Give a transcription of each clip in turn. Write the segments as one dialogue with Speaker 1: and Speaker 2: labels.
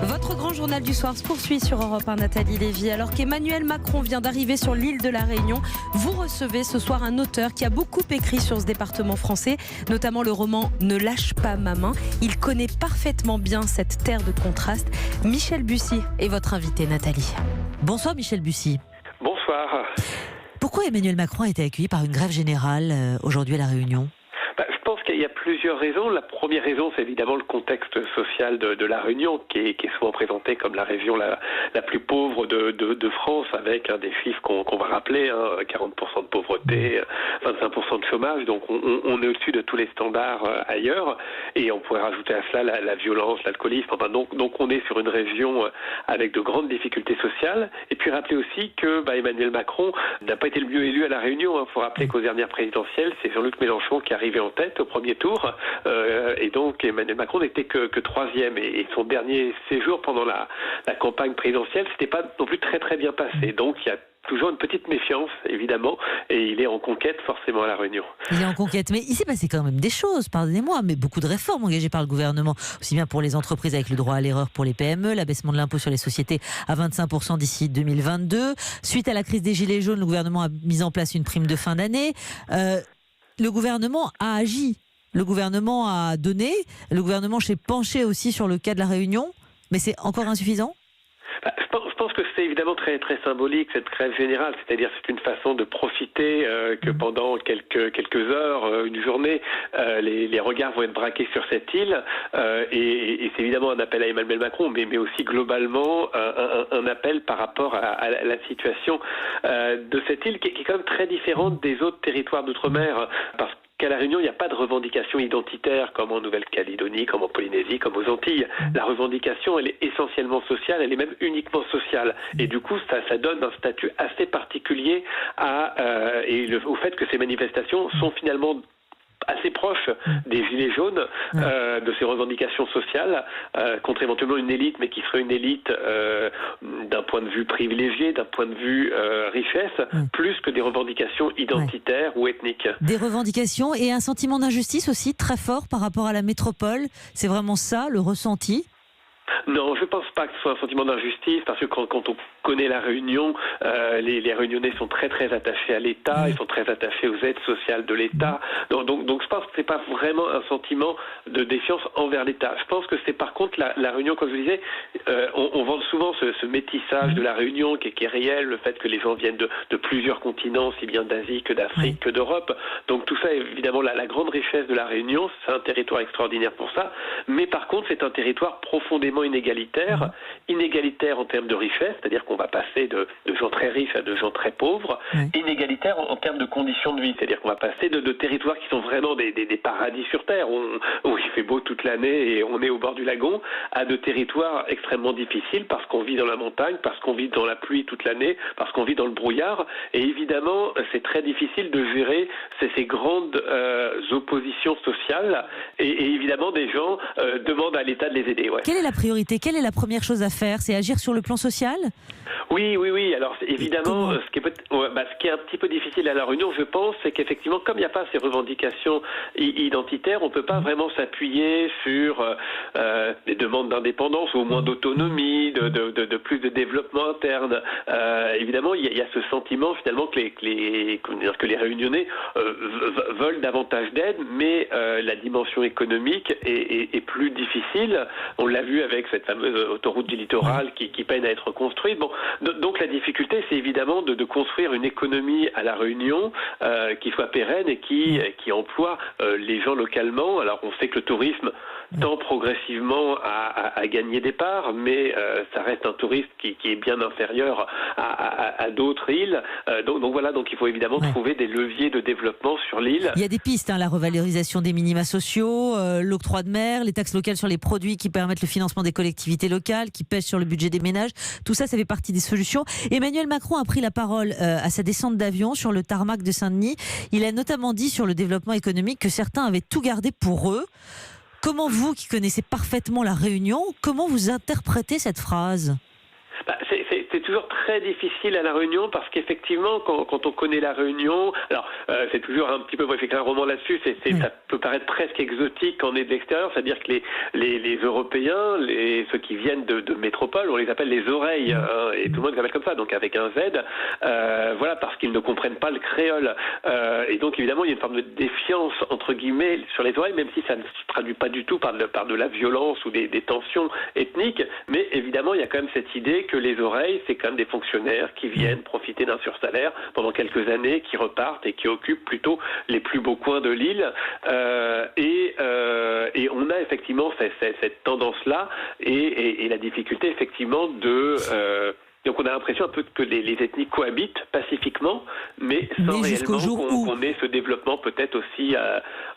Speaker 1: Votre grand journal du soir se poursuit sur Europe 1, Nathalie Lévy. Alors qu'Emmanuel Macron vient d'arriver sur l'île de la Réunion, vous recevez ce soir un auteur qui a beaucoup écrit sur ce département français, notamment le roman Ne lâche pas ma main. Il connaît parfaitement bien cette terre de contraste. Michel Bussy est votre invité, Nathalie.
Speaker 2: Bonsoir Michel Bussy.
Speaker 3: Bonsoir.
Speaker 2: Pourquoi Emmanuel Macron a été accueilli par une grève générale aujourd'hui à La Réunion ?
Speaker 3: Je pense qu'il y a plusieurs raisons. La première raison, c'est évidemment le contexte social de La Réunion, qui est souvent présenté comme la région la plus pauvre de France, avec des chiffres qu'on va rappeler, 40% de pauvreté, 25% de chômage. Donc on est au-dessus de tous les standards ailleurs. Et on pourrait rajouter à cela la violence, l'alcoolisme. Donc on est sur une région avec de grandes difficultés sociales. Et puis rappeler aussi que Emmanuel Macron n'a pas été le mieux élu à La Réunion. Il faut rappeler qu'aux dernières présidentielles, c'est Jean-Luc Mélenchon qui est arrivé en tête au premier tour, et donc Emmanuel Macron n'était que troisième, et son dernier séjour pendant la campagne présidentielle, c'était pas non plus très très bien passé. Donc il y a toujours une petite méfiance, évidemment, et il est en conquête forcément à La Réunion.
Speaker 2: Il est en conquête, mais il s'est passé quand même des choses, pardonnez-moi, mais beaucoup de réformes engagées par le gouvernement, aussi bien pour les entreprises avec le droit à l'erreur pour les PME, l'abaissement de l'impôt sur les sociétés à 25% d'ici 2022. Suite à la crise des Gilets jaunes, le gouvernement a mis en place une prime de fin d'année. Le gouvernement a agi, le gouvernement a donné, le gouvernement s'est penché aussi sur le cas de La Réunion, mais c'est encore insuffisant ?
Speaker 3: Je pense que c'est évidemment très très symbolique, cette grève générale, c'est-à-dire c'est une façon de profiter que pendant quelques heures, une journée, les regards vont être braqués sur cette île, et c'est évidemment un appel à Emmanuel Macron, mais aussi globalement un appel par rapport à la situation de cette île qui est quand même très différente des autres territoires d'outre-mer, parce qu'à La Réunion, il n'y a pas de revendication identitaire comme en Nouvelle-Calédonie, comme en Polynésie, comme aux Antilles. La revendication, elle est essentiellement sociale, elle est même uniquement sociale. Et du coup, ça donne un statut assez particulier au fait que ces manifestations sont finalement assez proche des Gilets jaunes, de ces revendications sociales, contre éventuellement une élite, mais qui serait une élite d'un point de vue privilégié, d'un point de vue richesse, plus que des revendications identitaires ou ethniques.
Speaker 2: Des revendications et un sentiment d'injustice aussi très fort par rapport à la métropole. C'est vraiment ça, le ressenti ?
Speaker 3: Non, je ne pense pas que ce soit un sentiment d'injustice, parce que quand on connaît La Réunion, les Réunionnais sont très très attachés à l'État, ils sont très attachés aux aides sociales de l'État. Donc je pense que c'est pas vraiment un sentiment de défiance envers l'État. Je pense que c'est par contre la Réunion, comme je vous disais, on vend souvent ce métissage de La Réunion qui est réel, le fait que les gens viennent de plusieurs continents, aussi bien d'Asie que d'Afrique que d'Europe. Donc tout ça, évidemment, la grande richesse de La Réunion, c'est un territoire extraordinaire pour ça, mais par contre c'est un territoire profondément inégalitaire en termes de richesse, c'est-à-dire qu'on va passer de gens très riches à de gens très pauvres, inégalitaire en termes de conditions de vie, c'est-à-dire qu'on va passer de territoires qui sont vraiment des paradis sur Terre, où il fait beau toute l'année et on est au bord du lagon, à de territoires extrêmement difficiles parce qu'on vit dans la montagne, parce qu'on vit dans la pluie toute l'année, parce qu'on vit dans le brouillard, et évidemment c'est très difficile de gérer ces grandes oppositions sociales, et évidemment des gens demandent à l'État de les aider.
Speaker 2: Quelle est la priorité ? Quelle est la première chose à faire ? C'est agir sur le plan social ?
Speaker 3: Oui. Alors évidemment, ce qui est un petit peu difficile à La Réunion, je pense, c'est qu'effectivement, comme il n'y a pas ces revendications identitaires, on ne peut pas vraiment s'appuyer sur des demandes d'indépendance ou au moins d'autonomie, de plus de développement interne. Évidemment, il y a ce sentiment finalement que les Réunionnais veulent davantage d'aide, mais la dimension économique est plus difficile. On l'a vu avec cette fameuse autoroute du littoral qui peine à être construite. Donc la difficulté, c'est évidemment de construire une économie à La Réunion qui soit pérenne et qui emploie les gens localement. Alors on sait que le tourisme tend progressivement à gagner des parts, mais ça reste un tourisme qui est bien inférieur à d'autres îles. Donc il faut évidemment trouver des leviers de développement sur l'île.
Speaker 2: Il y a des pistes, la revalorisation des minima sociaux, l'octroi de mer, les taxes locales sur les produits qui permettent le financement des collectivités locales, qui pèsent sur le budget des ménages. Tout ça, ça fait partie des solutions. Emmanuel Macron a pris la parole à sa descente d'avion sur le tarmac de Saint-Denis. Il a notamment dit sur le développement économique que certains avaient tout gardé pour eux. Comment vous, qui connaissez parfaitement La Réunion, comment vous interprétez cette phrase ?
Speaker 3: C'est c'est toujours très difficile à La Réunion parce qu'effectivement, quand on connaît La Réunion, alors c'est toujours un petit peu, pour écrire un roman là-dessus, ça peut paraître presque exotique quand on est de l'extérieur, c'est-à-dire que les Européens, ceux qui viennent de métropole, on les appelle les oreilles, et tout le monde les appelle comme ça, donc avec un Z, voilà, parce qu'ils ne comprennent pas le créole. Et donc évidemment, il y a une forme de défiance, entre guillemets, sur les oreilles, même si ça ne se traduit pas du tout par de la violence ou des tensions ethniques, mais évidemment, il y a quand même cette idée que les oreilles, c'est quand même des fonctionnaires qui viennent profiter d'un sursalaire pendant quelques années, qui repartent et qui occupent plutôt les plus beaux coins de l'île. Et on a effectivement cette tendance-là et la difficulté effectivement donc on a l'impression un peu que les ethnies cohabitent pacifiquement, mais sans réellement qu'on ait ce développement peut-être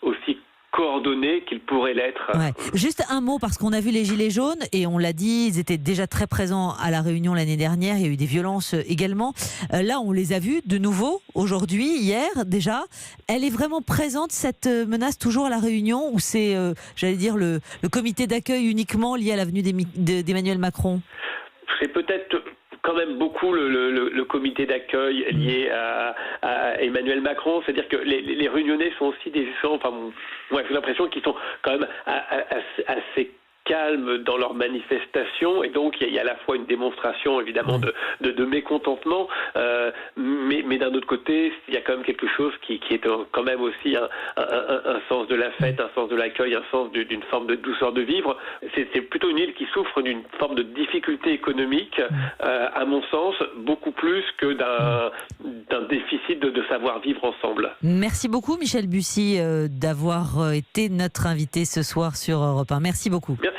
Speaker 3: aussi coordonnés qu'ils pourraient l'être.
Speaker 2: Ouais. Juste un mot, parce qu'on a vu les Gilets jaunes, et on l'a dit, ils étaient déjà très présents à La Réunion l'année dernière, il y a eu des violences également. Là, on les a vus de nouveau, aujourd'hui, hier déjà. Elle est vraiment présente, cette menace, toujours à La Réunion, ou c'est, j'allais dire, le comité d'accueil uniquement lié à l'avenue d'Emmanuel Macron ?
Speaker 3: C'est peut-être quand même beaucoup le comité d'accueil lié à Emmanuel Macron, c'est-à-dire que les Réunionnais sont aussi des gens, j'ai l'impression qu'ils sont quand même assez calmes dans leurs manifestations, et donc il y a à la fois une démonstration évidemment de mécontentement, mais d'un autre côté il y a quand même quelque chose qui est quand même aussi un sens de la fête, un sens de l'accueil, un sens d'une forme de douceur de vivre. C'est plutôt une île qui souffre d'une forme de difficulté économique, à mon sens, beaucoup plus que d'un déficit de savoir-vivre ensemble.
Speaker 2: Merci beaucoup Michel Bussy d'avoir été notre invité ce soir sur Europe 1. Merci beaucoup.
Speaker 3: Merci.